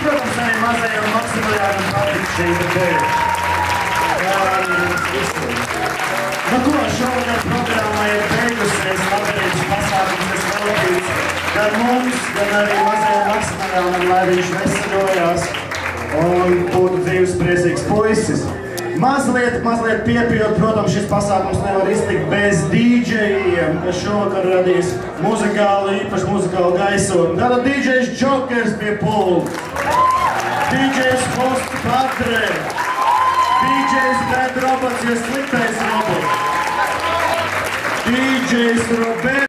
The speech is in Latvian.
Protams, arī mazajam Maksimiliānam patīk šī ideja. Nu ko, šovakar programma ir beigusies, labdarības pasākums ir veltīts gan mums, gan arī mazajam Maksimiliānam, lai viņš veseļojās un būtu dzīves priecīgs puisis. Mazliet piepildot, protams, šis pasākums nevar iztikt bez dīdžejiem, kas šovakar radīs īpaši muzikālu gaisotni. Tātad dīdžejs Džokers pie pulta, dīdžejs Post Patre, dīdžejs Bad Robots, jo sliktais robots, dīdžejs Robert.